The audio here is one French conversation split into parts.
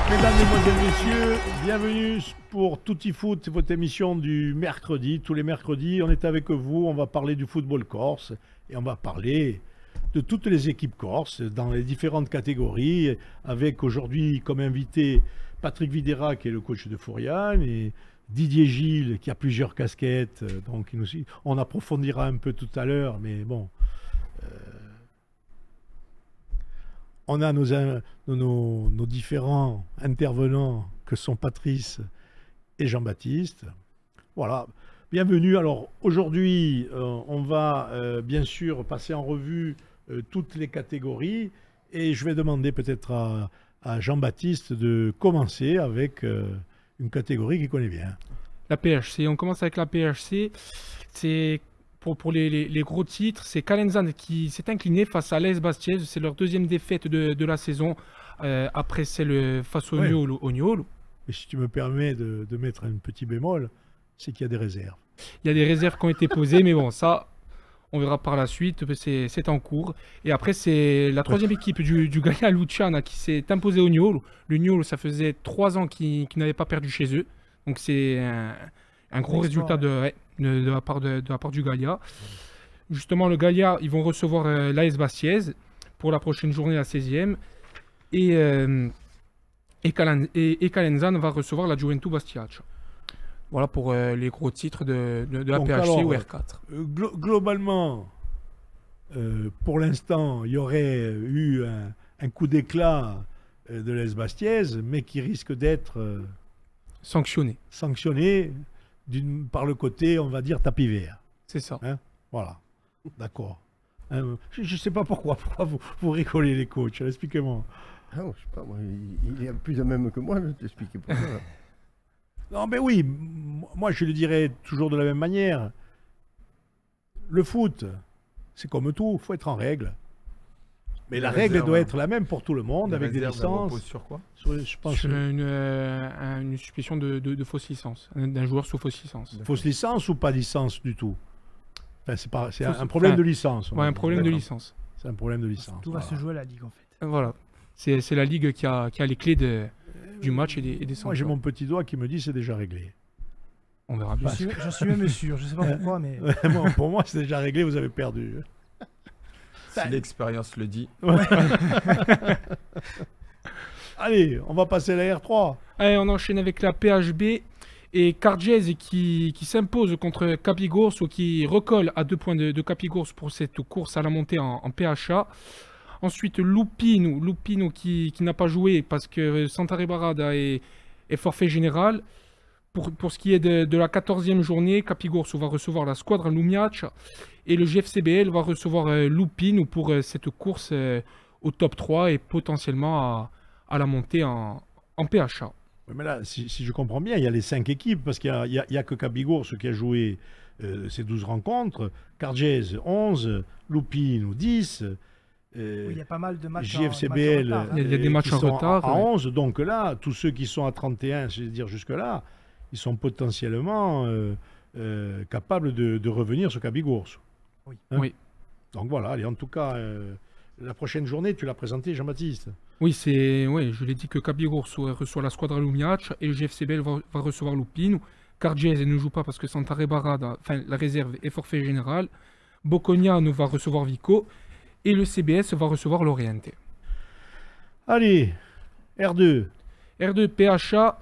Mesdames, Mesdemoiselles, Messieurs, bienvenue pour Tutti Foot, votre émission du mercredi. Tous les mercredis, on est avec vous, on va parler du football corse et on va parler de toutes les équipes corses dans les différentes catégories, avec aujourd'hui comme invité Patrick Videra qui est le coach de Fouriane et Didier Gilles qui a plusieurs casquettes, donc on approfondira un peu tout à l'heure, mais bon... On a nos différents intervenants que sont Patrice et Jean-Baptiste. Voilà, bienvenue. Alors aujourd'hui, on va bien sûr passer en revue toutes les catégories et je vais demander peut-être à Jean-Baptiste de commencer avec une catégorie qu'il connaît bien. La PHC, on commence avec la PHC. C'est... Pour les gros titres, c'est Calenzane qui s'est incliné face à l'AS Bastiaise. C'est leur deuxième défaite de la saison après celle face au Niolo. Et si tu me permets de mettre un petit bémol, c'est qu'il y a des réserves. Il y a des réserves qui ont été posées, mais bon, ça, on verra par la suite. C'est en cours. Et après, c'est la troisième équipe du Gaia Luciana qui s'est imposée au Niolo. Le Niolo, ça faisait 3 ans qu'ils n'avaient pas perdu chez eux. Donc c'est un gros résultat de la part du Galia. Justement, le Galia, ils vont recevoir l'AS Bastiaise pour la prochaine journée, la 16e. Et Calenzane va recevoir la Juventus Bastiaccia. Voilà pour les gros titres de la PHC alors, ou R4. Globalement, pour l'instant, il y aurait eu un coup d'éclat de l'AS Bastiaise, mais qui risque d'être sanctionné. Par le côté, on va dire, tapis vert. C'est ça. Hein, voilà. D'accord. Je ne sais pas pourquoi vous rigolez les coachs. Expliquez-moi. Ah, je sais pas, moi, il est plus de même que moi, je t'expliquer pourquoi. Non, mais oui, moi je le dirais toujours de la même manière. Le foot, c'est comme tout, il faut être en règle. Mais la règle doit être la même pour tout le monde, avec des licences. Sur quoi? Je pense sur une suspicion de fausse licence, d'un joueur sous fausse licence. Fausse licence ou pas licence du tout? Enfin, c'est un problème de licence. Ouais, un problème de licence. C'est un problème de licence. Tout va se jouer à la Ligue en fait. Voilà. C'est la Ligue qui a les clés du match et des sanctions. Moi j'ai mon petit doigt qui me dit c'est déjà réglé. On verra bien. J'en suis même sûr, je ne sais pas pourquoi, mais... Pour moi c'est déjà réglé, vous avez perdu. Si l'expérience le dit. Ouais. Allez, on va passer à la R3. Allez, on enchaîne avec la PHB et Cargese qui s'impose contre Capigors ou qui recolle à 2 points de Capigors pour cette course à la montée en PHA. Ensuite, Lupino qui n'a pas joué parce que Santa Barada est forfait général. Pour ce qui est de la 14e journée, Capigors va recevoir la Squadra Lumiaccia et le GFCBL va recevoir Lupino pour cette course au top 3 et potentiellement à la montée en PHA. Oui, mais là, si je comprends bien, il y a les 5 équipes parce qu'il n'y a que Capigors qui a joué ces 12 rencontres, Cargese 11, Lupino 10. Oui, il y a pas mal de matchs JFCBL, en retard. Il y a des matchs en retard. À 11, donc là, tous ceux qui sont à 31, je veux dire jusque-là, ils sont potentiellement capables de revenir sur Capigors. Oui. Hein? Oui. Donc voilà, allez, en tout cas, la prochaine journée, tu l'as présenté, Jean-Baptiste. Oui, je l'ai dit que Capigors reçoit la Squadra Lumiaccia et le GFCBL va recevoir Lupino. Cargese ne joue pas parce que Santa Barada, la réserve est forfait général. Bocconiano va recevoir Vico. Et le CBS va recevoir l'Oriente. Allez, R2. R2 PHA.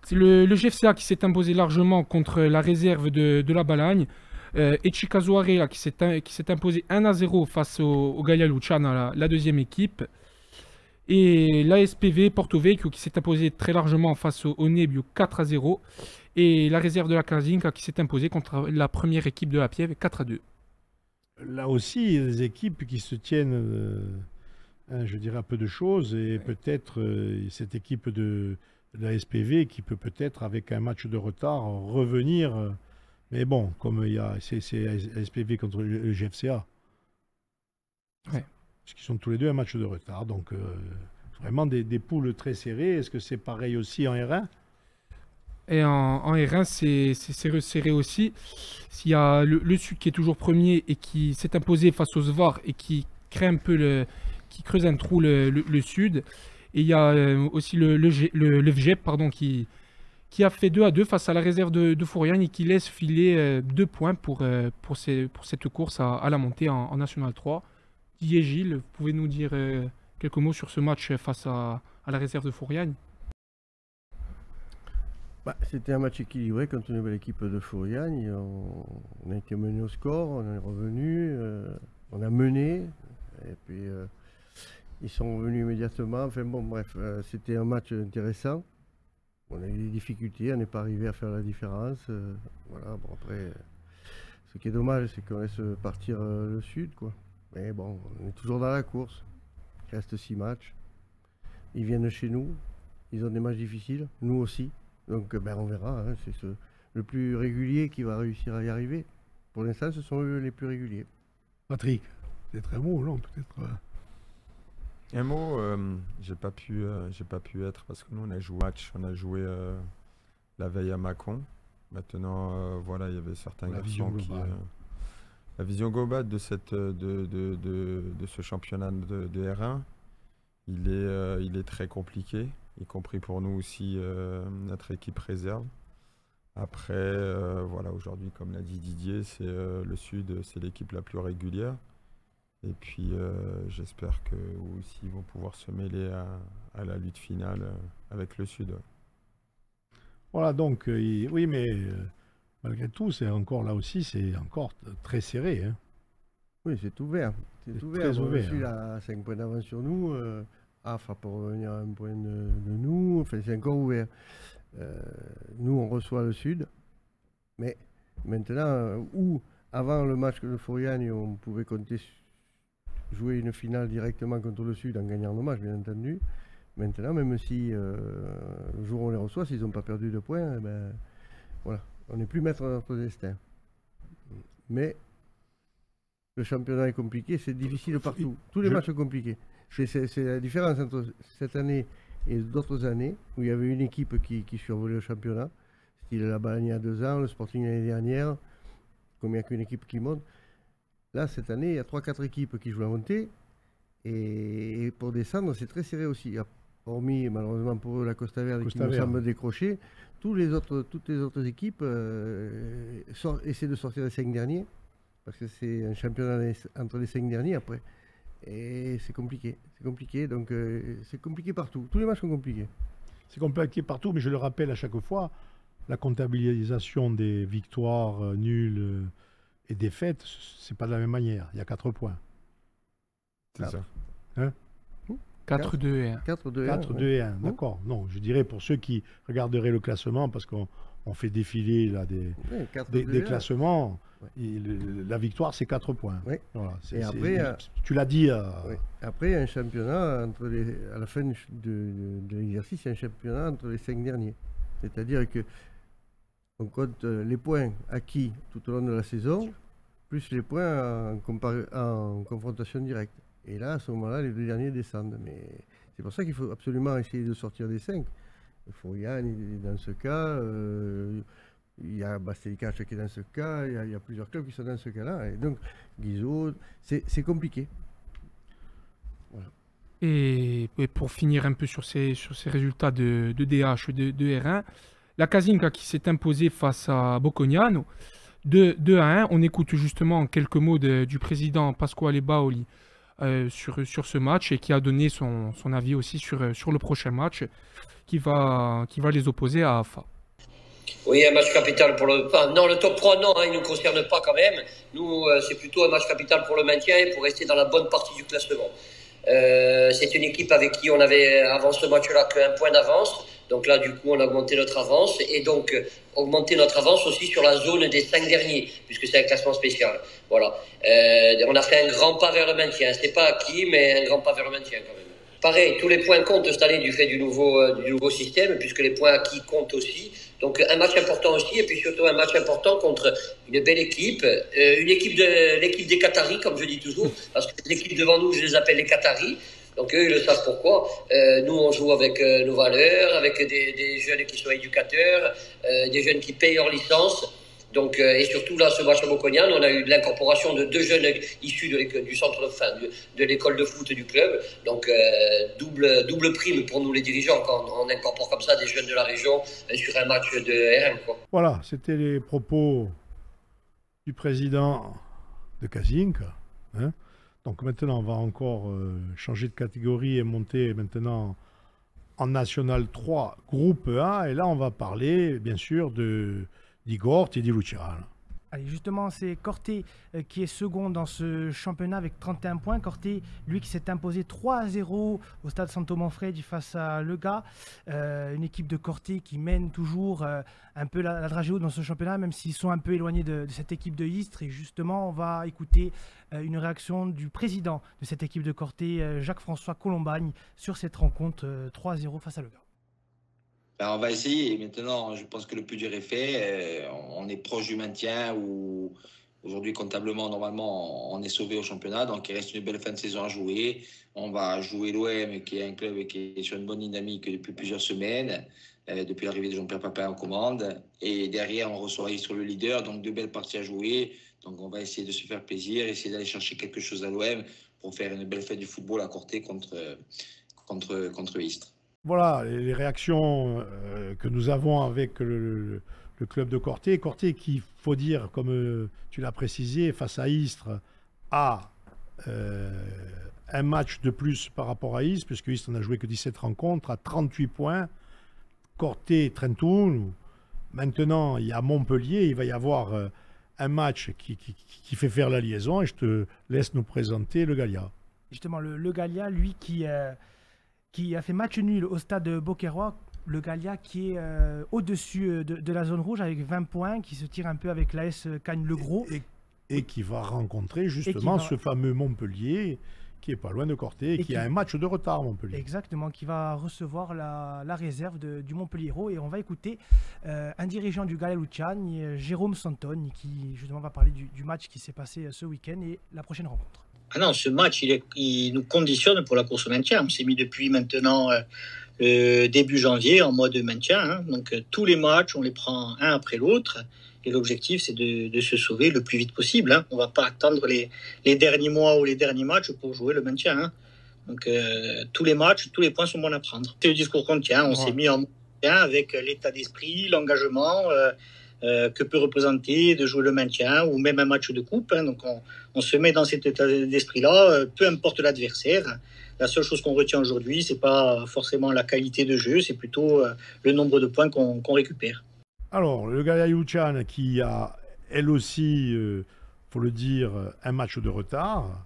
C'est le GFCA qui s'est imposé largement contre la réserve de la Balagne. Echikazuare qui s'est imposé 1-0 face au Gaia Luciana, la deuxième équipe. Et l'ASPV Porto Vecchio qui s'est imposé très largement face au Nebbio 4-0. Et la réserve de la Casinca qui s'est imposée contre la première équipe de la Pieve 4-2. Là aussi, il y a des équipes qui se tiennent, je dirais, à peu de choses. Et peut-être cette équipe de la SPV qui peut peut-être, avec un match de retard, revenir. Mais bon, comme c'est SPV contre le GFCA. Ouais. Parce qu'ils sont tous les deux un match de retard. Donc, vraiment des poules très serrées. Est-ce que c'est pareil aussi en R1 ? Et en R1, c'est resserré aussi. S'il y a le Sud qui est toujours premier et qui s'est imposé face au Svar et qui crée un peu qui creuse un trou le Sud. Et il y a aussi le VGEP, pardon, qui a fait 2-2 face à la réserve de Fouriane et qui laisse filer 2 points pour cette course à la montée en National 3. Didier Gilles, vous pouvez nous dire quelques mots sur ce match face à la réserve de Fouriane? C'était un match équilibré contre une nouvelle équipe de Fouriane. On a été mené au score, on est revenu, on a mené, et puis ils sont revenus immédiatement. Enfin bon, bref, c'était un match intéressant. On a eu des difficultés, on n'est pas arrivé à faire la différence. Voilà, bon après, ce qui est dommage, c'est qu'on laisse partir le Sud, quoi. Mais bon, on est toujours dans la course. Il reste 6 matchs. Ils viennent chez nous, ils ont des matchs difficiles, nous aussi. Donc on verra, hein, c'est le plus régulier qui va réussir à y arriver. Pour l'instant, ce sont eux les plus réguliers. Patrick, c'est très beau, non, peut-être. Un mot, j'ai pas pu être parce que nous on a joué la veille à Mâcon. Maintenant, voilà, il y avait certains garçons qui la vision globale de ce championnat de R1, il est très compliqué, y compris pour nous aussi, notre équipe réserve. Après, voilà, aujourd'hui, comme l'a dit Didier, c'est le Sud, c'est l'équipe la plus régulière. Et puis, j'espère qu'eux aussi vont pouvoir se mêler à la lutte finale avec le Sud. Voilà, donc, oui, mais malgré tout, c'est encore là aussi, c'est encore très serré. Hein. Oui, c'est ouvert. C'est ouvert. Très ouvert. Le Sud a 5 points d'avance sur nous. AF pour revenir à un point de nous. Enfin, c'est encore ouvert. Nous, on reçoit le Sud. Mais maintenant, avant le match de Fouriane, on pouvait compter jouer une finale directement contre le Sud en gagnant nos matchs, bien entendu. Maintenant, même si le jour où on les reçoit, s'ils n'ont pas perdu de points, voilà, on n'est plus maître de notre destin. Mais le championnat est compliqué, c'est difficile partout. Tous les matchs sont compliqués. C'est la différence entre cette année et d'autres années où il y avait une équipe qui survolait le championnat, style la Balagne il y a 2 ans, le Sporting l'année dernière, comme il n'y a qu'une équipe qui monte. Là, cette année, il y a 3-4 équipes qui jouent la montée. Et pour descendre, c'est très serré aussi. Hormis, malheureusement pour eux, la Costa Verde qui nous semble décrocher. Toutes les autres équipes essaient de sortir les 5 derniers. Parce que c'est un championnat entre les 5 derniers après. Et c'est compliqué. C'est compliqué. Donc, c'est compliqué partout. Tous les matchs sont compliqués. C'est compliqué partout, mais je le rappelle à chaque fois, la comptabilisation des victoires nulles et défaites, c'est pas de la même manière. Il y a 4 points. C'est ça. Hein 4-2 et 1. D'accord. Non, je dirais pour ceux qui regarderaient le classement, parce qu'on fait défiler là, des classements, la victoire c'est 4 points. Oui. Voilà, et après, tu l'as dit. Oui. Après, un championnat, à la fin de l'exercice, c'est un championnat entre les 5 derniers. C'est-à-dire que on compte les points acquis tout au long de la saison, plus les points en confrontation directe. Et là, à ce moment-là, les 2 derniers descendent. Mais c'est pour ça qu'il faut absolument essayer de sortir des 5. Fouriane est dans ce cas, il y a Bastelicache qui est dans ce cas, il y a plusieurs clubs qui sont dans ce cas-là. Et donc, Guizot, c'est compliqué. Voilà. Et pour finir un peu sur ces résultats de DH, de R1, la Casinca qui s'est imposée face à Bocconiano, 2-1. On écoute justement quelques mots du président Pasquale Baoli sur ce match et qui a donné son avis aussi sur le prochain match qui va les opposer à AFA. Oui, un match capital pour le... Enfin, non, le top 3, non, il ne nous concerne pas quand même. Nous, c'est plutôt un match capital pour le maintien et pour rester dans la bonne partie du classement. C'est une équipe avec qui on avait avant ce match-là qu'un point d'avance. Donc là, du coup, on a augmenté notre avance et donc augmenté notre avance aussi sur la zone des 5 derniers, puisque c'est un classement spécial. Voilà. On a fait un grand pas vers le maintien. C'est pas acquis, mais un grand pas vers le maintien quand même. Pareil, tous les points comptent cette année du fait du nouveau système, puisque les points acquis comptent aussi. Donc un match important aussi, et puis surtout un match important contre une belle équipe, l'équipe des Qataris, comme je dis toujours, parce que les équipes devant nous, je les appelle les Qataris. Donc eux, ils le savent pourquoi. Nous, on joue avec nos valeurs, avec des jeunes qui sont éducateurs, des jeunes qui payent leur licence. Donc, et surtout là, ce match à Bocognane, on a eu de l'incorporation de 2 jeunes issus du centre de l'école de foot du club. Donc, double prime pour nous les dirigeants quand on incorpore comme ça des jeunes de la région sur un match de RM, quoi. Voilà, c'était les propos du président de Casink. Hein. Donc maintenant, on va encore changer de catégorie et monter maintenant en National 3, groupe A. Et là, on va parler, bien sûr, d'Igor et di Luciano. Allez, justement, c'est Corté qui est second dans ce championnat avec 31 points. Corté, lui, qui s'est imposé 3-0 au stade Santo Manfredi face à Lega. Une équipe de Corté qui mène toujours un peu la dragée haute dans ce championnat, même s'ils sont un peu éloignés de cette équipe de Istres. Et justement, on va écouter une réaction du président de cette équipe de Corté, Jacques-François Colombagne, sur cette rencontre 3-0 face à Lega. Ben, on va essayer. Maintenant, je pense que le plus dur est fait. On est proche du maintien où aujourd'hui, comptablement, normalement, on est sauvé au championnat. Donc, il reste une belle fin de saison à jouer. On va jouer l'OM, qui est un club qui est sur une bonne dynamique depuis plusieurs semaines, depuis l'arrivée de Jean-Pierre Papin en commande. Et derrière, on reçoit sur le leader. Donc, 2 belles parties à jouer. Donc, on va essayer de se faire plaisir, essayer d'aller chercher quelque chose à l'OM pour faire une belle fête du football à Corté contre Istres. Voilà les réactions que nous avons avec le club de Corté. Corté qui, faut dire, comme tu l'as précisé, face à Istres, a un match de plus par rapport à Istres, puisque Istres n'a joué que 17 rencontres, à 38 points. Corté, Trentoul. Maintenant, il y a Montpellier. Il va y avoir un match qui fait faire la liaison. Et je te laisse nous présenter le Gallia. Justement, le Gallia, lui, qui a fait match nul au stade Beauquerrois. Le Gallia qui est au-dessus de la zone rouge avec 20 points, qui se tire un peu avec l'AS Cagnes-le-Gros. Et qui va rencontrer justement ce fameux Montpellier qui est pas loin de Corté et qui a un match de retard, Montpellier. Exactement, qui va recevoir la réserve du Montpellier Hérault. Et on va écouter un dirigeant du Gallia Luciani, Jérôme Santone, qui justement va parler du match qui s'est passé ce week-end et la prochaine rencontre. Ah non, ce match, il nous conditionne pour la course au maintien. On s'est mis depuis maintenant début janvier en mode maintien. Hein. Donc tous les matchs, on les prend un après l'autre. Et l'objectif, c'est de se sauver le plus vite possible. Hein. On ne va pas attendre les derniers mois ou les derniers matchs pour jouer le maintien. Hein. Donc tous les matchs, tous les points sont bons à prendre. C'est le discours qu'on tient. On s'est mis en maintien avec l'état d'esprit, l'engagement que peut représenter de jouer le maintien ou même un match de coupe. Hein. Donc on se met dans cet état d'esprit-là, peu importe l'adversaire. La seule chose qu'on retient aujourd'hui, c'est pas forcément la qualité de jeu, c'est plutôt le nombre de points qu'on récupère. Alors, le Gallia Luciano qui a, elle aussi, faut le dire, un match de retard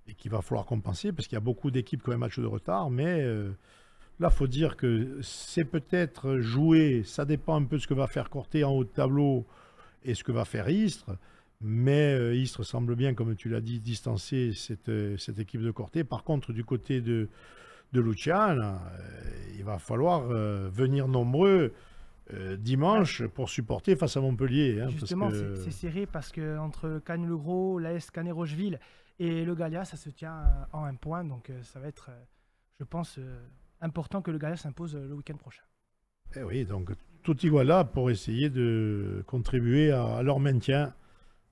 et qu'il va falloir compenser parce qu'il y a beaucoup d'équipes qui ont un match de retard, mais là, il faut dire que c'est peut-être joué, ça dépend un peu de ce que va faire Corté en haut de tableau et ce que va faire Istres. Mais Istres semble bien, comme tu l'as dit, distancer cette équipe de Corté. Par contre, du côté de Luciano, il va falloir venir nombreux dimanche pour supporter face à Montpellier. Hein, justement, c'est serré parce que entre Cagnes-le-Gros, l'AS Canet-Rocheville et le Gallia, ça se tient en 1 point. Donc ça va être, je pense, important que le Gallia s'impose le week-end prochain. Et oui, donc tout y voilà pour essayer de contribuer à leur maintien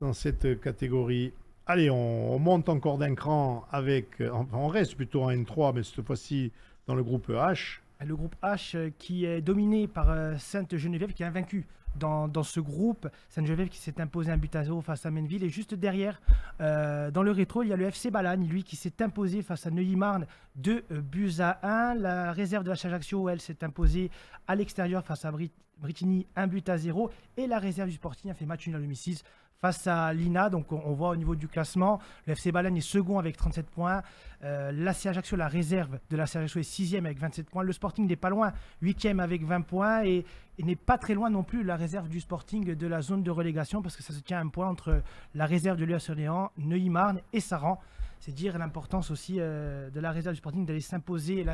dans cette catégorie. Allez, on monte encore d'un cran avec... On reste plutôt en N3, mais cette fois-ci dans le groupe H. Le groupe H qui est dominé par Sainte-Geneviève qui est invaincu dans ce groupe. Sainte-Geneviève qui s'est imposé 1-0 face à Menneville. Et juste derrière, dans le rétro, il y a le FC Balagne, lui qui s'est imposé face à Neuilly-Marne 2-1. La réserve de la Ajaccio, elle s'est imposée à l'extérieur face à Brittany 1-0. Et la réserve du Sporting a fait match nul à domicile face à l'INA. Donc on voit au niveau du classement, le FC Balagne est second avec 37 points. L'AC Ajaccio, la réserve de l'AC Ajaccio est 6e avec 27 points. Le Sporting n'est pas loin, 8e avec 20 points. Et n'est pas très loin non plus la réserve du Sporting de la zone de relégation parce que ça se tient à 1 point entre la réserve de l'US Orléans, Neuilly-Marne et Saran. C'est dire l'importance aussi de la réserve du Sporting d'aller s'imposer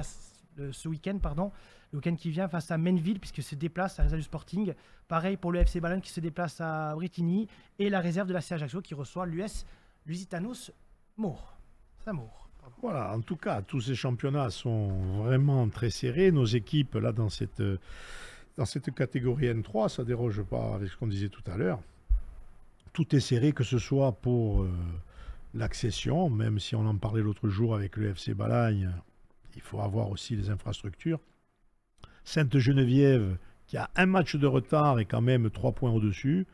ce week-end, le week-end qui vient face à Menneville, puisque se déplace à la réserve du Sporting. Pareil pour le FC Balagne qui se déplace à Brittany et la réserve de la CA Ajaccio qui reçoit l'US Lusitanos Samour. Voilà, en tout cas, tous ces championnats sont vraiment très serrés. Nos équipes, là, dans cette catégorie N3, ça ne déroge pas avec ce qu'on disait tout à l'heure. tout est serré, que ce soit pour l'accession, même si on en parlait l'autre jour avec le FC Balagne, il faut avoir aussi les infrastructures. Sainte-Geneviève, qui a un match de retard et quand même 3 points au-dessus.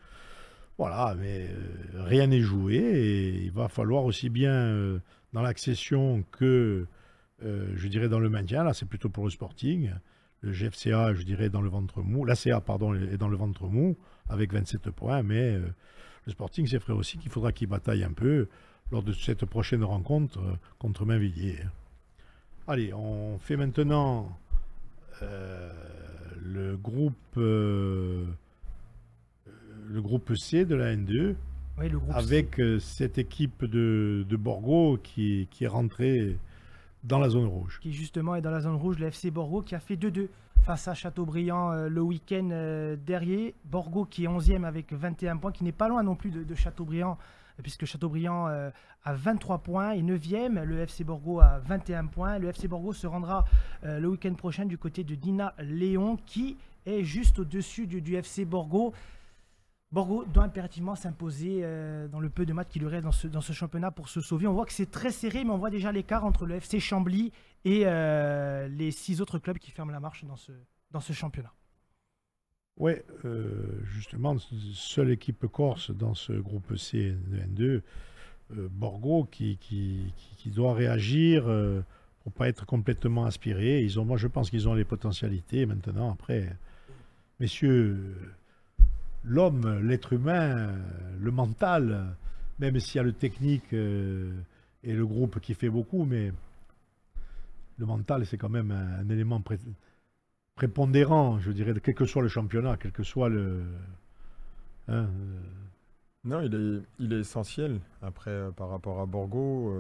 Voilà, mais rien n'est joué et il va falloir aussi bien dans l'accession que, je dirais, dans le maintien. Là, c'est plutôt pour le Sporting. Le GFCA, je dirais, dans le ventre mou. L'ACA, pardon, est dans le ventre mou avec 27 points, mais le Sporting, c'est vrai aussi qu'il faudra qu'il bataille un peu lors de cette prochaine rencontre contre Mainvilliers. Allez, on fait maintenant le groupe C de la N2, Oui, le groupe avec cette équipe de Borgo qui est rentrée dans la zone rouge. qui justement est dans la zone rouge, le FC Borgo qui a fait 2-2 face à Châteaubriand le week-end dernier. Borgo qui est 11e avec 21 points, qui n'est pas loin non plus de Châteaubriand, puisque Châteaubriand a 23 points et 9e, le FC Borgo a 21 points. Le FC Borgo se rendra le week-end prochain du côté de Dina Léon, qui est juste au-dessus du FC Borgo. Borgo doit impérativement s'imposer dans le peu de matchs qu'il lui reste dans ce championnat pour se sauver. On voit que c'est très serré, mais on voit déjà l'écart entre le FC Chambly et les 6 autres clubs qui ferment la marche dans ce championnat. Oui, justement, seule équipe corse dans ce groupe C de N2, Borgo, qui doit réagir pour ne pas être complètement aspiré. Moi, je pense qu'ils ont les potentialités maintenant. Après, messieurs, l'homme, l'être humain, le mental, même s'il y a le technique et le groupe qui fait beaucoup, mais le mental, c'est quand même un élément prépondérant, je dirais, quel que soit le championnat, quel que soit le... Non, il est essentiel. Après, par rapport à Borgo,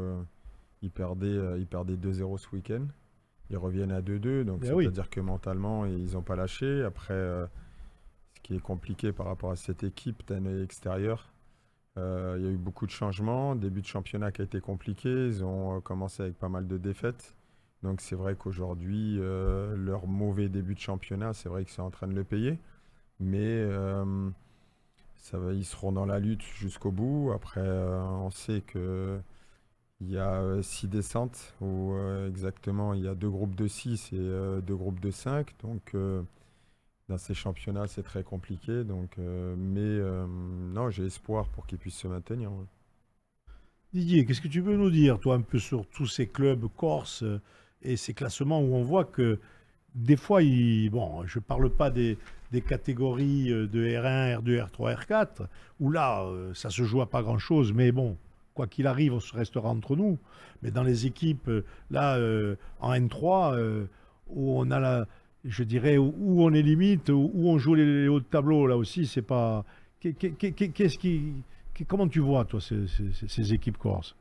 ils perdaient 2-0 ce week-end. Ils reviennent à 2-2, donc c'est-à-dire que mentalement, ils n'ont pas lâché. Après, ce qui est compliqué par rapport à cette équipe, d'un œil extérieur, il y a eu beaucoup de changements. Début de championnat qui a été compliqué. Ils ont commencé avec pas mal de défaites. Donc c'est vrai qu'aujourd'hui, leur mauvais début de championnat, c'est vrai que c'est en train de le payer. Mais ils seront dans la lutte jusqu'au bout. Après, on sait qu'il y a 6 descentes, où exactement il y a 2 groupes de 6 et 2 groupes de 5. Donc dans ces championnats, c'est très compliqué. Donc, non, j'ai espoir pour qu'ils puissent se maintenir. Ouais. Didier, qu'est-ce que tu peux nous dire, toi, un peu sur tous ces clubs corses et ces classements où on voit que des fois, je ne parle pas des catégories de R1, R2, R3, R4, où là, ça se joue à pas grand-chose, mais bon, quoi qu'il arrive, on se restera entre nous. Mais dans les équipes, là, en N3, où on a je dirais, où on est limite, où on joue les hauts de tableau, là aussi, c'est pas... Comment tu vois, toi, ces équipes corses?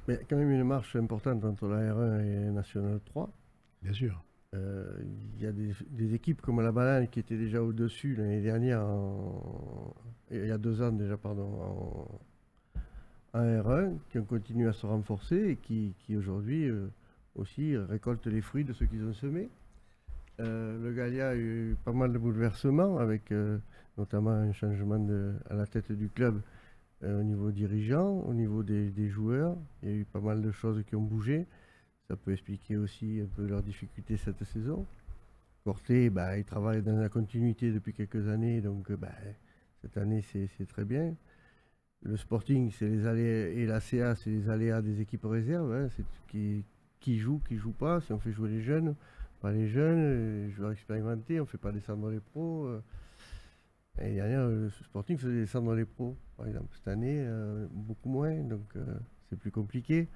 Mais il y a quand même une marche importante entre la R1 et National 3. Bien sûr. Il y a des équipes comme la Balagne qui étaient déjà au-dessus l'année dernière, il y a 2 ans déjà, pardon, en R1, qui ont continué à se renforcer et qui aujourd'hui aussi récoltent les fruits de ce qu'ils ont semé. Le Gallia a eu pas mal de bouleversements avec notamment un changement à la tête du club au niveau dirigeant, au niveau des joueurs. Il y a eu pas mal de choses qui ont bougé. Ça peut expliquer aussi un peu leurs difficultés cette saison. Corté, il travaille dans la continuité depuis quelques années, donc cette année c'est très bien. Le Sporting, c'est les aléas, et la CA, c'est les aléas des équipes réserves. Hein, c'est qui joue pas. Si on fait jouer les jeunes, pas les jeunes, les joueurs expérimentés, on ne fait pas descendre les pros. L'année dernière, le Sporting faisait descendre les pros, par exemple. Cette année, beaucoup moins, donc c'est plus compliqué.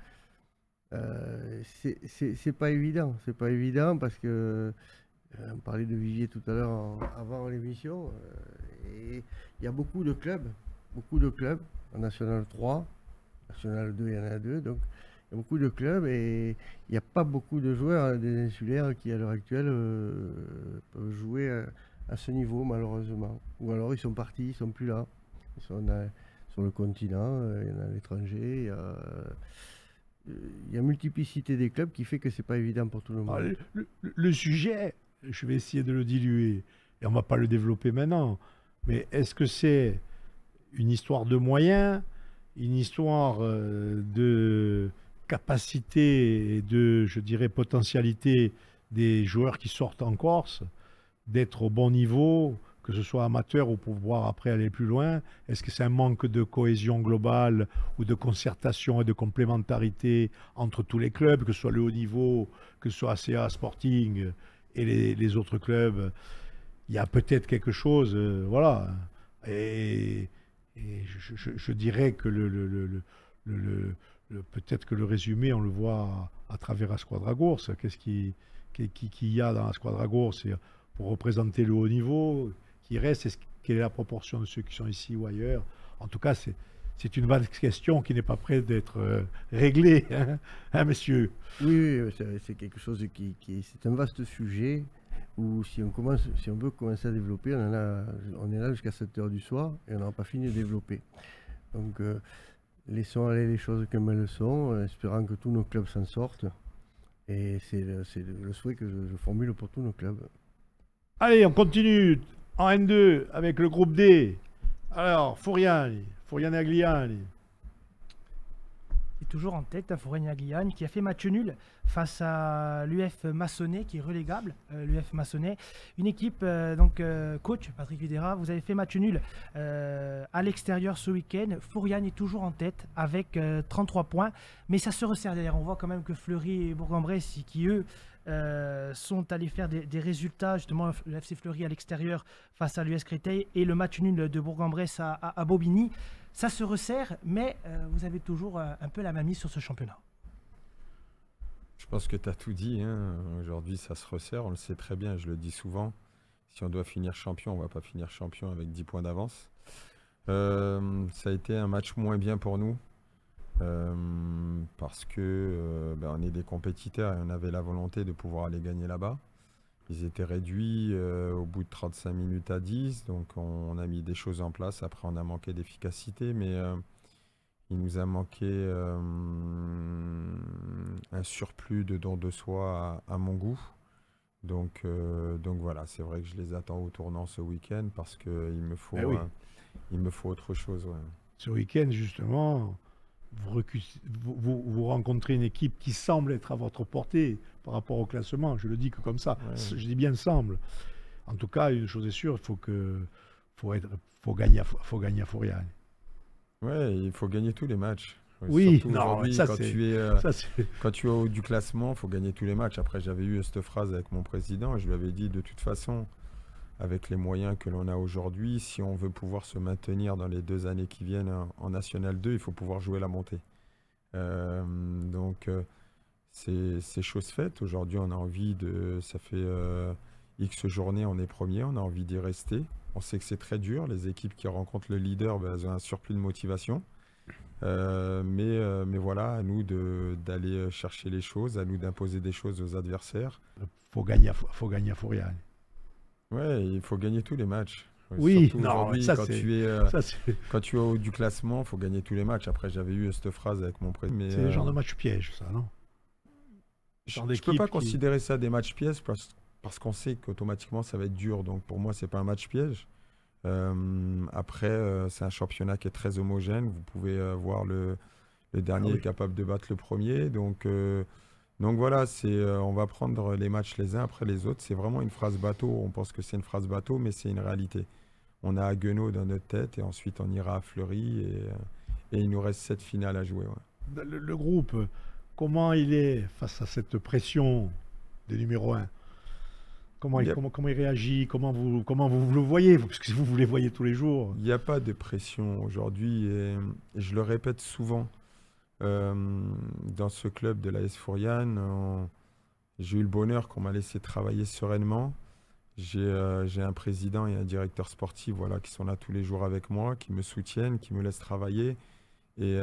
C'est pas évident. C'est pas évident parce que on parlait de Vivier tout à l'heure avant l'émission. Et il y a beaucoup de clubs en National 3, National 2, il y en a 2, donc il y a beaucoup de clubs et il n'y a pas beaucoup de joueurs des insulaires qui à l'heure actuelle peuvent jouer à ce niveau malheureusement. Ou alors ils sont partis, ils sont plus là. Ils sont sur le continent, il y en a à l'étranger. Il y a multiplicité des clubs qui fait que c'est pas évident pour tout le monde. Le sujet, je vais essayer de le diluer et on va pas le développer maintenant. Mais est-ce que c'est une histoire de moyens, une histoire de capacité et de, je dirais, potentialité des joueurs qui sortent en Corse, d'être au bon niveau, que ce soit amateur ou pour pouvoir après aller plus loin? Est-ce que c'est un manque de cohésion globale ou de concertation et de complémentarité entre tous les clubs, que ce soit le haut niveau, que ce soit ACA Sporting et les autres clubs? Il y a peut-être quelque chose, voilà. Et je dirais que peut-être que le résumé, on le voit à travers la Squadragours. Qu'est-ce qu'il y a dans la Squadragours pour représenter le haut niveau qui reste? Quelle est la proportion de ceux qui sont ici ou ailleurs? En tout cas, c'est une vaste question qui n'est pas prête d'être réglée, hein, messieurs? Oui, c'est quelque chose c'est un vaste sujet où si on veut commencer à développer, on est là jusqu'à 7 h du soir et on n'aura pas fini de développer. Donc, laissons aller les choses comme elles sont, espérant que tous nos clubs s'en sortent. Et c'est le souhait que je formule pour tous nos clubs. Allez, on continue en N2 avec le groupe D. Alors, Furiani Agliani. Il est toujours en tête, Furiani Agliani, qui a fait match nul face à l'UF Massonnet, qui est relégable. L'UF Massonnet, une équipe, coach Patrick Videra, vous avez fait match nul à l'extérieur ce week-end. Furiani est toujours en tête avec 33 points, mais ça se resserre derrière. On voit quand même que Fleury et Bourg-en-Bresse, qui eux, sont allés faire des résultats, justement le FC Fleury à l'extérieur face à l'US Créteil et le match nul de Bourg-en-Bresse à Bobigny. Ça se resserre, mais vous avez toujours un peu la main mise sur ce championnat. Je pense que tu as tout dit, hein. Aujourd'hui ça se resserre, on le sait très bien, je le dis souvent. Si on doit finir champion, on ne va pas finir champion avec 10 points d'avance. Ça a été un match moins bien pour nous. Parce que on est des compétiteurs et on avait la volonté de pouvoir aller gagner là-bas. Ils étaient réduits au bout de 35 minutes à 10, donc on a mis des choses en place. Après, on a manqué d'efficacité, mais il nous a manqué un surplus de don de soi à mon goût. Donc voilà, c'est vrai que je les attends au tournant ce week-end parce qu'il me faut, il me faut autre chose. Ouais. Ce week-end, justement, vous rencontrez une équipe qui semble être à votre portée par rapport au classement. Je le dis que comme ça. Ouais. Je dis bien semble. En tout cas, une chose est sûre, il faut gagner à Furiani. Ouais, il faut gagner tous les matchs. Oui, aujourd'hui, quand tu es au haut du classement, il faut gagner tous les matchs. Après, j'avais eu cette phrase avec mon président, je lui avais dit de toute façon, avec les moyens que l'on a aujourd'hui, si on veut pouvoir se maintenir dans les 2 années qui viennent en National 2, il faut pouvoir jouer la montée. C'est chose faite. Aujourd'hui, on a envie ça fait X journées, on est premier, on a envie d'y rester. On sait que c'est très dur. Les équipes qui rencontrent le leader, elles ont un surplus de motivation. Mais voilà, à nous d'aller chercher les choses, à nous d'imposer des choses aux adversaires. Faut gagner à Furiani. Ouais, il faut gagner tous les matchs. Oui, aujourd'hui, quand tu es au haut du classement, il faut gagner tous les matchs. Après, j'avais eu cette phrase avec mon président. C'est le genre de match piège, ça, non? Je ne peux pas considérer ça des matchs pièges parce qu'on sait qu'automatiquement, ça va être dur. Donc, pour moi, ce n'est pas un match piège. Après, c'est un championnat qui est très homogène. Vous pouvez voir le dernier est capable de battre le premier. Donc voilà, on va prendre les matchs les uns après les autres. C'est vraiment une phrase bateau. On pense que c'est une phrase bateau, mais c'est une réalité. On a Haguenau dans notre tête et ensuite on ira à Fleury et il nous reste 7 finales à jouer. Ouais. Le groupe, comment il est face à cette pression des numéro 1? Comment il réagit? Comment vous le voyez? Parce que vous les voyez tous les jours. Il n'y a pas de pression aujourd'hui et je le répète souvent. Dans ce club de l'AS Furiani, j'ai eu le bonheur qu'on m'a laissé travailler sereinement. J'ai un président et un directeur sportif qui sont là tous les jours avec moi, qui me soutiennent, qui me laissent travailler. Et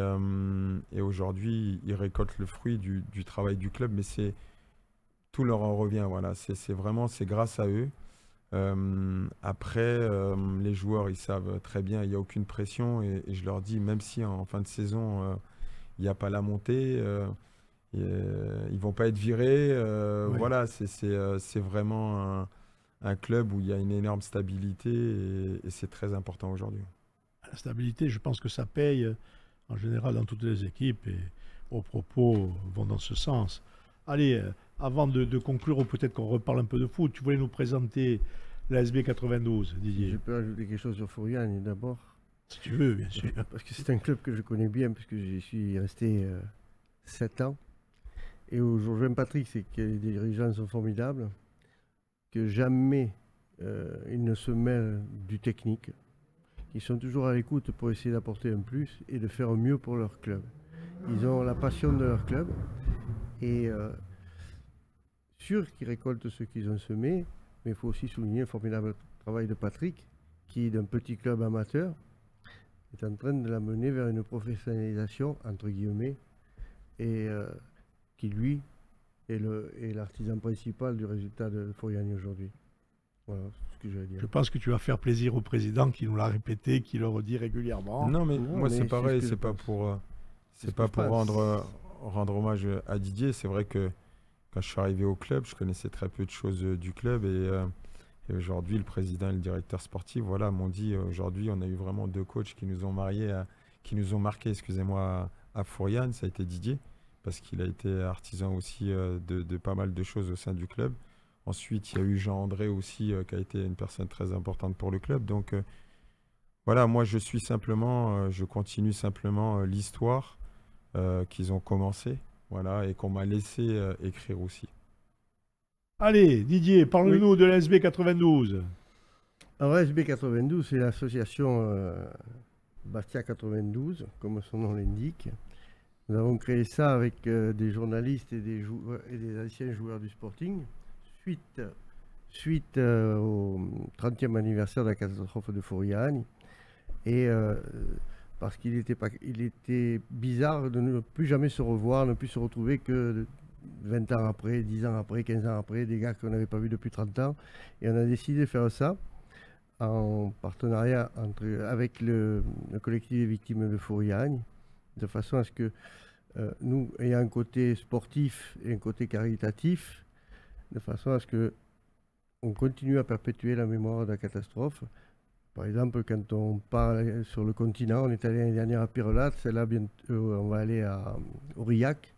aujourd'hui, ils récoltent le fruit du travail du club, mais tout leur en revient. Voilà. C'est grâce à eux. Après, les joueurs, ils savent très bien, il n'y a aucune pression. Et je leur dis, même si en fin de saison, il n'y a pas la montée, ils ne vont pas être virés. Oui. Voilà, c'est vraiment un club où il y a une énorme stabilité et c'est très important aujourd'hui. La stabilité, je pense que ça paye en général dans toutes les équipes et vos propos vont dans ce sens. Allez, avant de conclure, ou peut-être qu'on reparle un peu de foot, tu voulais nous présenter l'ASB 92, Didier. Je peux ajouter quelque chose sur Fouriane d'abord. Si tu veux, bien sûr. Parce que c'est un club que je connais bien, puisque j'y suis resté 7 ans. Et où je rejoins Patrick, c'est que les dirigeants sont formidables, que jamais ils ne se mêlent du technique. Ils sont toujours à l'écoute pour essayer d'apporter un plus et de faire mieux pour leur club. Ils ont la passion de leur club et sûr qu'ils récoltent ce qu'ils ont semé, mais il faut aussi souligner le formidable travail de Patrick, qui d'un petit club amateur est en train de l'amener vers une professionnalisation, entre guillemets, et qui lui est l'artisan principal du résultat de Fouriani aujourd'hui. Voilà ce que je veux dire. Je pense que tu vas faire plaisir au président qui nous l'a répété, qui le redit régulièrement. Non, mais Non, moi mais c'est c'est pareil, ce que c'est je pas pense. pour, C'est c'est ce pas que pour je pense. rendre hommage à Didier. C'est vrai que quand je suis arrivé au club, je connaissais très peu de choses du club et aujourd'hui le président et le directeur sportif, voilà, m'ont dit aujourd'hui on a eu vraiment 2 coachs qui nous ont marqué, excusez-moi, à Fouriane, ça a été Didier parce qu'il a été artisan aussi de pas mal de choses au sein du club. Ensuite, il y a eu Jean-André aussi, qui a été une personne très importante pour le club. Donc, voilà, moi, je continue simplement l'histoire qu'ils ont commencé, voilà, et qu'on m'a laissé écrire aussi. Allez, Didier, parle-nous de l'ASB 92. Alors, SB 92, c'est l'association Bastia 92, comme son nom l'indique. Nous avons créé ça avec des journalistes et des anciens joueurs du Sporting, suite au 30e anniversaire de la catastrophe de Fouriani. Et parce qu'il était bizarre de ne plus jamais se revoir, ne plus se retrouver que 20 ans après, 10 ans après, 15 ans après, des gars qu'on n'avait pas vus depuis 30 ans. Et on a décidé de faire ça en partenariat avec le collectif des victimes de Fouriani, de façon à ce que nous ayons un côté sportif et un côté caritatif, de façon à ce que on continue à perpétuer la mémoire de la catastrophe. Par exemple, quand on part sur le continent, on est allé l'année dernière à Pirolat, celle-là, on va aller à Aurillac.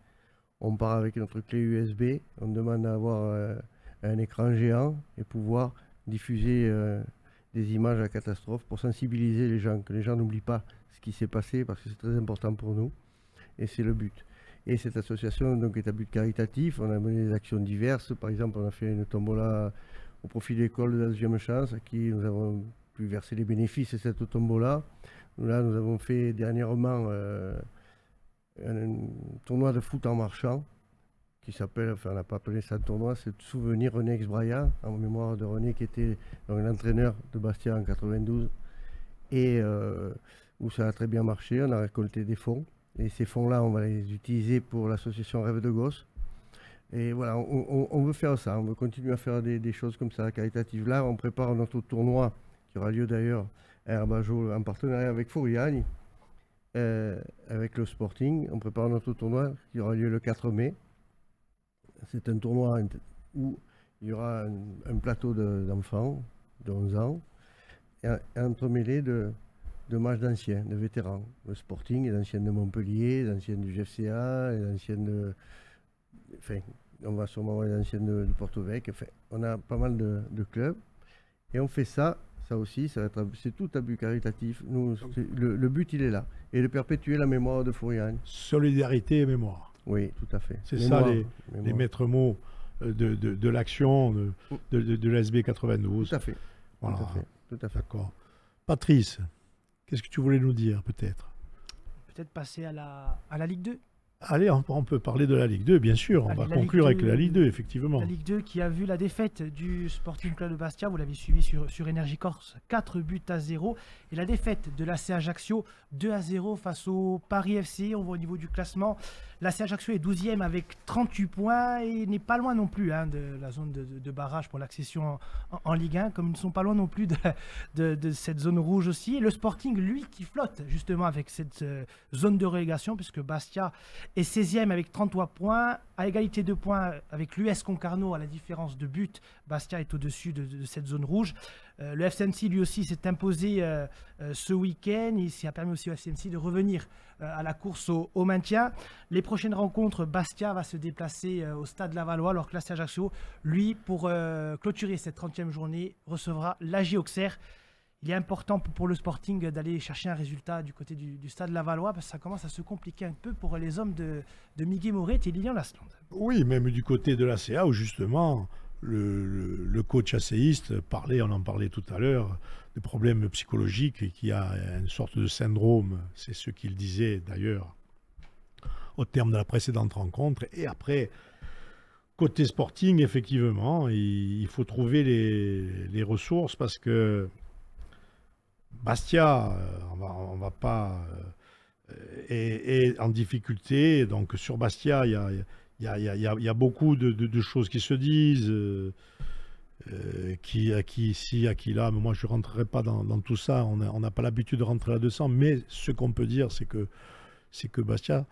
On part avec notre clé USB, on demande à avoir un écran géant et pouvoir diffuser des images de la catastrophe pour sensibiliser les gens, que les gens n'oublient pas ce qui s'est passé parce que c'est très important pour nous et c'est le but. Et cette association donc, est à but caritatif, on a mené des actions diverses, par exemple on a fait une tombola au profit de l'école de la deuxième chance à qui nous avons pu verser les bénéfices de cette tombola. Là nous avons fait dernièrement un tournoi de foot en marchant qui s'appelle, enfin on n'a pas appelé ça tournoi, c'est Souvenir René Exbraya, en mémoire de René qui était l'entraîneur de Bastia en 92 et où ça a très bien marché, on a récolté des fonds et ces fonds-là on va les utiliser pour l'association Rêve de Gosse et voilà, on veut faire ça, on veut continuer à faire des choses comme ça, caritatives. Là on prépare notre tournoi qui aura lieu d'ailleurs à Herbajo en partenariat avec Fouriani. Avec le Sporting, on prépare notre tournoi qui aura lieu le 4 mai. C'est un tournoi où il y aura un plateau d'enfants de 11 ans et entremêlé de matchs d'anciens, de vétérans. Le Sporting, les anciens de Montpellier, les anciens du GFCA, les anciens de... Enfin, on va sûrement avoir les anciens de Porto-Vecchio. Enfin, on a pas mal de clubs et on fait ça. Ça aussi, c'est tout à but caritatif. Nous, le but, il est là. Et de perpétuer la mémoire de Fouriani. Solidarité et mémoire. Oui, tout à fait. C'est ça les maîtres mots de l'action de l'ASB 92. Tout à fait. Voilà. Tout à fait. D'accord. Patrice, qu'est-ce que tu voulais nous dire peut-être? Peut-être passer à la Ligue 2. Allez, on peut parler de la Ligue 2, bien sûr. On Allez, va la conclure Ligue avec 2, la Ligue 2, effectivement. La Ligue 2 qui a vu la défaite du Sporting Club de Bastia, vous l'avez suivi sur Énergie Corse, 4-0. Et la défaite de l'AC Ajaccio, 2-0 face au Paris FC. On voit au niveau du classement, l'AC Ajaccio est 12e avec 38 points et n'est pas loin non plus de la zone de barrage pour l'accession en Ligue 1, comme ils ne sont pas loin non plus de cette zone rouge aussi. Et le Sporting, lui, qui flotte justement avec cette zone de relégation, puisque Bastia est 16e avec 33 points. À égalité de points avec l'US Concarneau, à la différence de but, Bastia est au-dessus de cette zone rouge. Le FCMC, lui aussi, s'est imposé ce week-end. Il s'est permis aussi au FCMC de revenir à la course au maintien. Les prochaines rencontres, Bastia va se déplacer au Stade Lavallois, alors que l'AC Ajaccio, lui, pour clôturer cette 30e journée, recevra l'AG Auxerre. Il est important pour le Sporting d'aller chercher un résultat du côté du Stade Lavallois, parce que ça commence à se compliquer un peu pour les hommes de Miguel Moret et Lilian Lasland. Oui, même du côté de l'ACA, où justement le coach ACiste parlait, on en parlait tout à l'heure, de problèmes psychologiques et qu'il y a une sorte de syndrome, c'est ce qu'il disait d'ailleurs au terme de la précédente rencontre. Et après, côté Sporting, effectivement, il faut trouver les ressources parce que Bastia, on va pas est en difficulté. Donc sur Bastia, il y a beaucoup de choses qui se disent. Qui là, mais moi je ne rentrerai pas dans tout ça. On n'a pas l'habitude de rentrer là-dedans. Mais ce qu'on peut dire, c'est que Bastia.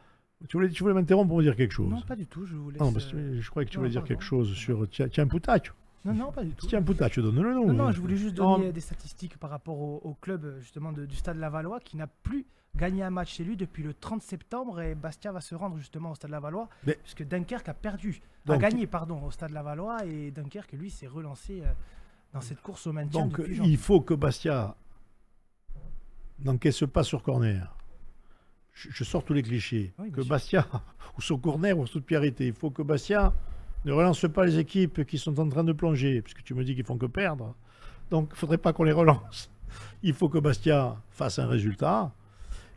Tu voulais m'interrompre pour me dire quelque chose? Non, pas du tout. Je vous laisse. Non, parce que je croyais que tu voulais dire quelque chose sur. Tiens, Poutaccio. Non, pas du tout. Tiens, Poutaccio, donne-le nom. Non, je voulais juste donner des statistiques par rapport au club justement du Stade Lavallois qui n'a plus gagné un match chez lui depuis le 30 septembre et Bastia va se rendre justement au Stade Lavallois puisque Dunkerque a gagné au Stade Lavallois et Dunkerque lui s'est relancé dans cette course au maintien. Donc il faut que Bastia n'encaisse pas sur corner. Je sors tous les clichés. Oui, que Bastia, ou sur corner ou sur pied arrêté, il faut que Bastia ne relance pas les équipes qui sont en train de plonger, puisque tu me dis qu'ils font que perdre. Donc il ne faudrait pas qu'on les relance. Il faut que Bastia fasse un résultat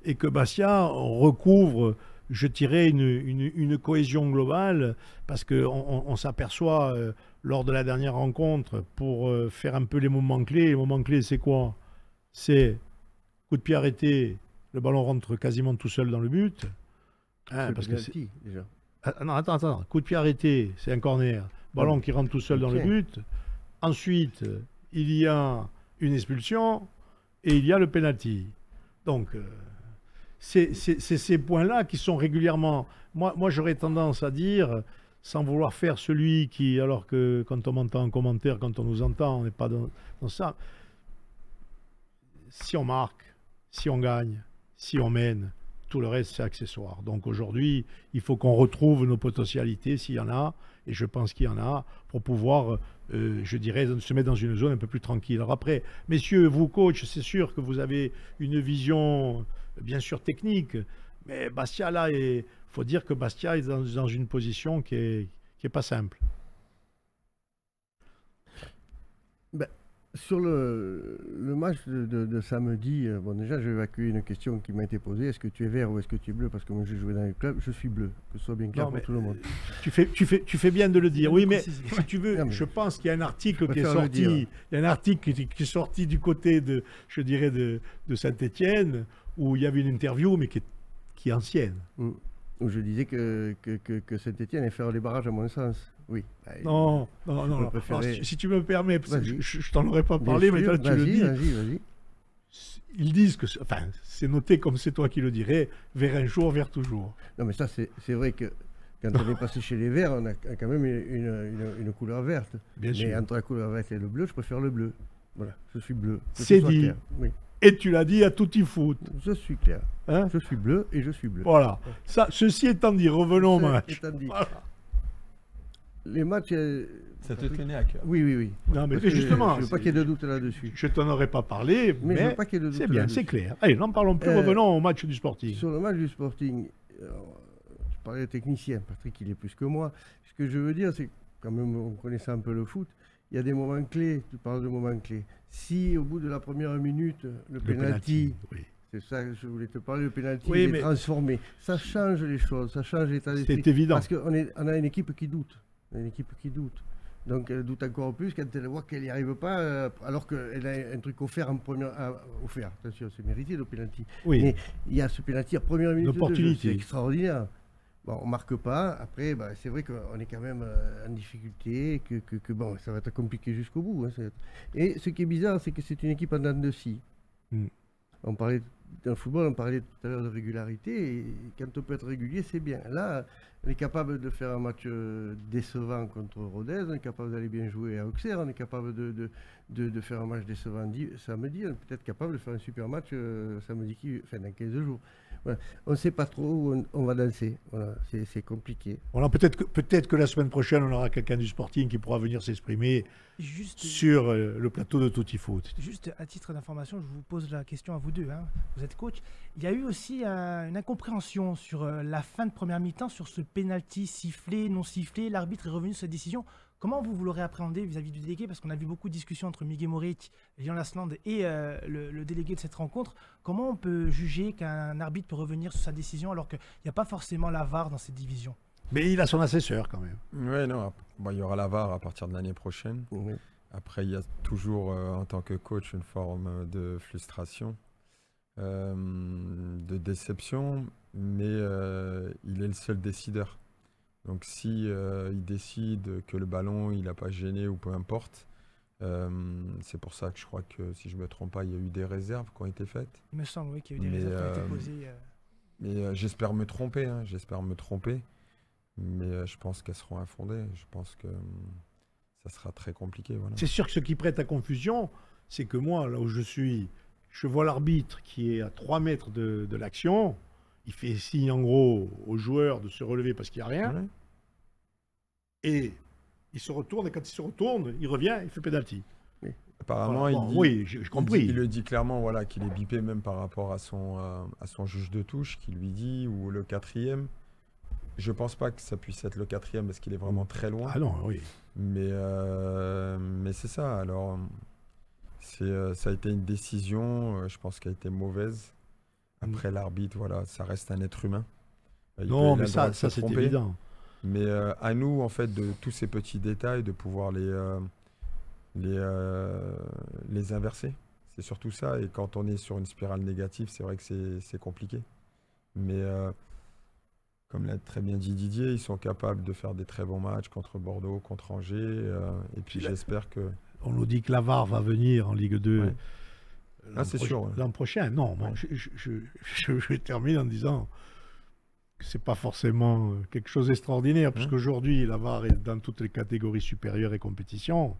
et que Bastia recouvre, je dirais, une cohésion globale, parce qu'on s'aperçoit lors de la dernière rencontre, pour faire un peu les moments clés. Les moments clés, c'est quoi? C'est coup de pied arrêté, le ballon rentre quasiment tout seul dans le but. Hein, parce que c'est déjà. Non, attends. Coup de pied arrêté, c'est un corner. Ballon qui rentre tout seul dans le but. Ensuite, il y a une expulsion et il y a le penalty. Donc, c'est ces points-là qui sont régulièrement... Moi j'aurais tendance à dire, sans vouloir faire celui qui... Alors que quand on m'entend en commentaire, quand on nous entend, on n'est pas dans ça. Si on marque, si on gagne, si on mène, tout le reste, c'est accessoire. Donc aujourd'hui, il faut qu'on retrouve nos potentialités, s'il y en a, et je pense qu'il y en a, pour pouvoir, je dirais, se mettre dans une zone un peu plus tranquille. Alors après, messieurs, vous, coach, c'est sûr que vous avez une vision, bien sûr, technique, mais Bastia, là, il faut dire que Bastia est dans une position qui est pas simple. Sur le match de samedi, bon déjà je vais évacuer une question qui m'a été posée. Est-ce que tu es vert ou est-ce que tu es bleu? Parce que moi j'ai joué dans les clubs, je suis bleu, que ce soit bien clair pour tout le monde. Tu fais bien de le dire. Oui, mais si tu veux, je pense qu'il y a un article qui est sorti. Il y a un article qui est sorti du côté de, je dirais, de Saint-Étienne, où il y avait une interview, mais qui est ancienne. Où je disais que Saint-Étienne allait faire les barrages à mon sens. Oui. Non. Alors, si tu me permets, parce que je t'en aurais pas parlé, mais toi tu le dis. Vas-y. Ils disent que, enfin, c'est noté comme c'est toi qui le dirais, vert un jour, vert toujours. Non, mais ça, c'est vrai que quand on est passé chez les verts, on a quand même une couleur verte. Bien sûr. Mais entre la couleur verte et le bleu, je préfère le bleu. Voilà, je suis bleu. C'est dit. Oui. Et tu l'as dit à Tutti Foot. Je suis clair. Hein? Je suis bleu et je suis bleu. Voilà. Ça, ceci étant dit, revenons au match. Voilà. Les matchs... Ça te tenait à cœur. Oui. Non, mais justement... Je ne veux pas qu'il y ait de doute là-dessus. Je t'en aurais pas parlé, mais je veux pas qu'il y ait de doute c'est bien, c'est clair. Allez, n'en parlons plus, revenons au match du Sporting. Sur le match du Sporting, tu parlais de technicien, Patrick, il est plus que moi. Ce que je veux dire, c'est quand même, on connaissait un peu le foot, il y a des moments clés, tu parles de moments clés. Si, au bout de la première minute, le penalty... Oui. C'est ça que je voulais te parler, le pénalty est transformé. Ça change les choses, ça change l'état d'esprit. C'est évident. Parce qu'on a une équipe qui doute. Donc elle doute encore plus quand elle voit qu'elle n'y arrive pas, alors qu'elle a un truc offert en première. Offert, attention, c'est mérité le pénalty. Oui. Mais il y a ce pénalty à première minute. L'opportunité. C'est extraordinaire. Bon, on ne marque pas. Après, c'est vrai qu'on est quand même en difficulté, que bon, ça va être compliqué jusqu'au bout. Hein, et ce qui est bizarre, c'est que c'est une équipe en dents de scie. On parlait dans le football, on parlait tout à l'heure de régularité, et quand on peut être régulier, c'est bien. Là, on est capable de faire un match décevant contre Rodez, on est capable d'aller bien jouer à Auxerre, on est capable de faire un match décevant samedi, on est peut-être capable de faire un super match samedi, dans 15 jours. Voilà. On ne sait pas trop où on va danser. Voilà. C'est compliqué. Voilà, peut-être que la semaine prochaine, on aura quelqu'un du Sporting qui pourra venir s'exprimer sur le plateau de Tutti Foot. Juste à titre d'information, je vous pose la question à vous deux. Hein. Vous êtes coach. Il y a eu aussi une incompréhension sur la fin de première mi-temps, sur ce pénalty sifflé, non sifflé. L'arbitre est revenu sur cette décision. Comment vous l'aurez appréhendé vis-à-vis du délégué? Parce qu'on a vu beaucoup de discussions entre Miguel Moret, Lyon Lasland et le délégué de cette rencontre. Comment on peut juger qu'un arbitre peut revenir sur sa décision alors qu'il n'y a pas forcément la VAR dans cette division? Mais il a son assesseur quand même. Oui, non. Bon, il y aura la VAR à partir de l'année prochaine. Oui. Après, il y a toujours, en tant que coach, une forme de frustration, de déception, mais il est le seul décideur. Donc si il décide que le ballon il n'a pas gêné ou peu importe, c'est pour ça que je crois que si je ne me trompe pas, il y a eu des réserves qui ont été faites. Il me semble oui, qu'il y a eu des réserves qui ont été posées. Mais j'espère me tromper, hein, mais je pense qu'elles seront infondées. Je pense que ça sera très compliqué. Voilà. C'est sûr que ce qui prête à confusion, c'est que moi, là où je suis, je vois l'arbitre qui est à 3 mètres de l'action. Il fait signe en gros aux joueurs de se relever parce qu'il n'y a rien. Ouais. Et il se retourne, et quand il se retourne, il revient, il fait pénalty. Apparemment, Voilà, bon, oui, j'ai compris. Il le dit clairement, voilà, qu'il est bipé même par rapport à son juge de touche, qui lui dit, ou le 4e. Je pense pas que ça puisse être le 4e parce qu'il est vraiment très loin. Ah non, oui. Mais c'est ça. Alors, ça a été une décision, je pense, qui a été mauvaise. Après, l'arbitre, voilà, ça reste un être humain. Non, mais ça c'est évident. Mais à nous, en fait, de tous ces petits détails, de pouvoir les inverser. C'est surtout ça. Et quand on est sur une spirale négative, c'est vrai que c'est compliqué. Mais comme l'a très bien dit Didier, ils sont capables de faire des très bons matchs contre Bordeaux, contre Angers. Et puis j'espère que... On nous dit que la VAR va venir en Ligue 2 ouais. C'est sûr. Ouais. L'an prochain. Non, moi, je termine en disant que c'est pas forcément quelque chose d'extraordinaire, parce qu'aujourd'hui, la VAR est dans toutes les catégories supérieures et compétitions.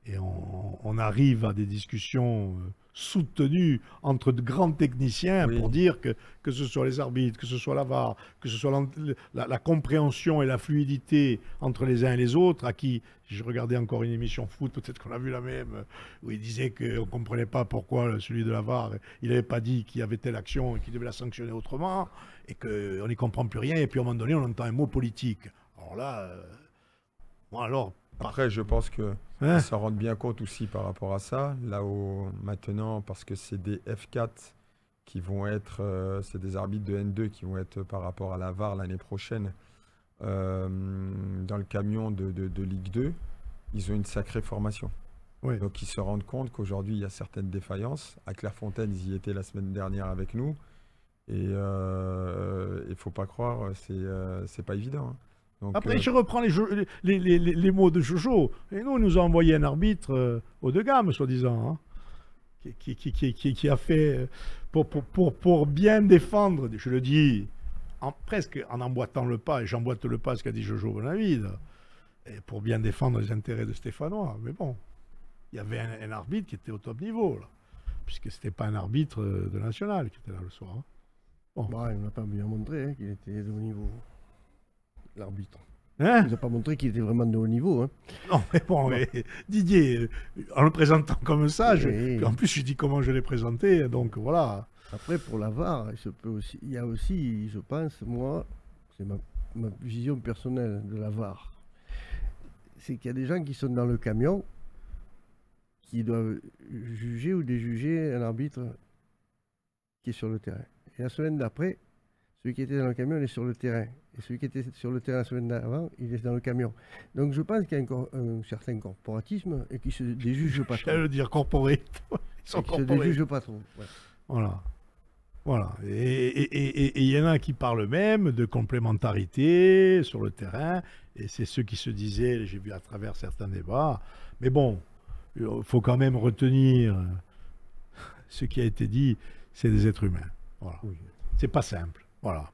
Et on arrive à des discussions soutenues entre de grands techniciens pour dire que ce soit les arbitres, que ce soit la VAR, que ce soit la compréhension et la fluidité entre les uns et les autres, à qui je regardais encore une émission foot, peut-être qu'on a vu la même, où il disait qu'on ne comprenait pas pourquoi celui de la VAR, il n'avait pas dit qu'il y avait telle action et qu'il devait la sanctionner autrement, et qu'on n'y comprend plus rien, et puis à un moment donné, on entend un mot politique. Alors là, bon alors... Après, je pense que ils s'en rendent bien compte aussi par rapport à ça. Là où maintenant, parce que c'est des F4 qui vont être, c'est des arbitres de N2 qui vont être par rapport à la VAR l'année prochaine dans le camion de Ligue 2, ils ont une sacrée formation. Oui. Donc ils se rendent compte qu'aujourd'hui il y a certaines défaillances. À Clairefontaine, ils y étaient la semaine dernière avec nous. Et il ne faut pas croire, c'est pas évident. Hein. Donc, après, je reprends les mots de Jojo. Et nous, il nous a envoyé un arbitre haut de gamme, soi-disant, hein, qui a fait, pour bien défendre, je le dis presque en emboîtant le pas, et j'emboîte le pas ce qu'a dit Jojo Bonavide, et pour bien défendre les intérêts de Stéphanois. Mais bon, il y avait un arbitre qui était au top niveau, là, puisque ce n'était pas un arbitre de national qui était là le soir. Hein. Bon. Bah, il n'a pas bien montré qu'il était de haut niveau. L'arbitre. Hein? Il nous a pas montré qu'il était vraiment de haut niveau. Hein. Non, mais bon, mais Didier, en le présentant comme ça, en plus, je dis comment je l'ai présenté, donc voilà. Après, pour la VAR, il y a aussi, je pense, moi, c'est ma vision personnelle de la VAR, c'est qu'il y a des gens qui sont dans le camion qui doivent juger ou déjuger un arbitre qui est sur le terrain. Et la semaine d'après, celui qui était dans le camion, il est sur le terrain. Et celui qui était sur le terrain la semaine d'avant, il est dans le camion. Donc je pense qu'il y a un certain corporatisme et qui se déjuge pas trop. J'allais le dire corporate. Ils sont corporate. Se déjuge pas trop. Ouais. Voilà. Et il y en a qui parlent même de complémentarité sur le terrain. Et c'est ceux qui se disaient, j'ai vu à travers certains débats. Mais bon, il faut quand même retenir ce qui a été dit. c'est des êtres humains. Voilà. Oui. C'est pas simple. Voilà.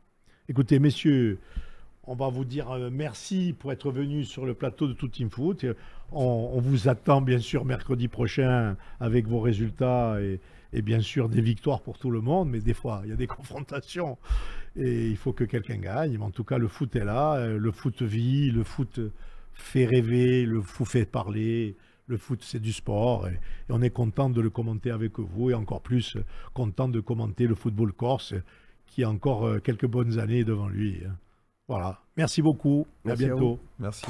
Écoutez, messieurs, on va vous dire merci pour être venus sur le plateau de Tout Team Foot. On vous attend bien sûr mercredi prochain avec vos résultats et bien sûr des victoires pour tout le monde. Mais des fois, il y a des confrontations et il faut que quelqu'un gagne. Mais en tout cas, le foot est là. Le foot vit, le foot fait rêver, le foot fait parler. Le foot, c'est du sport et on est content de le commenter avec vous et encore plus content de commenter le football corse qui a encore quelques bonnes années devant lui. Voilà. Merci beaucoup. Merci à bientôt. Merci.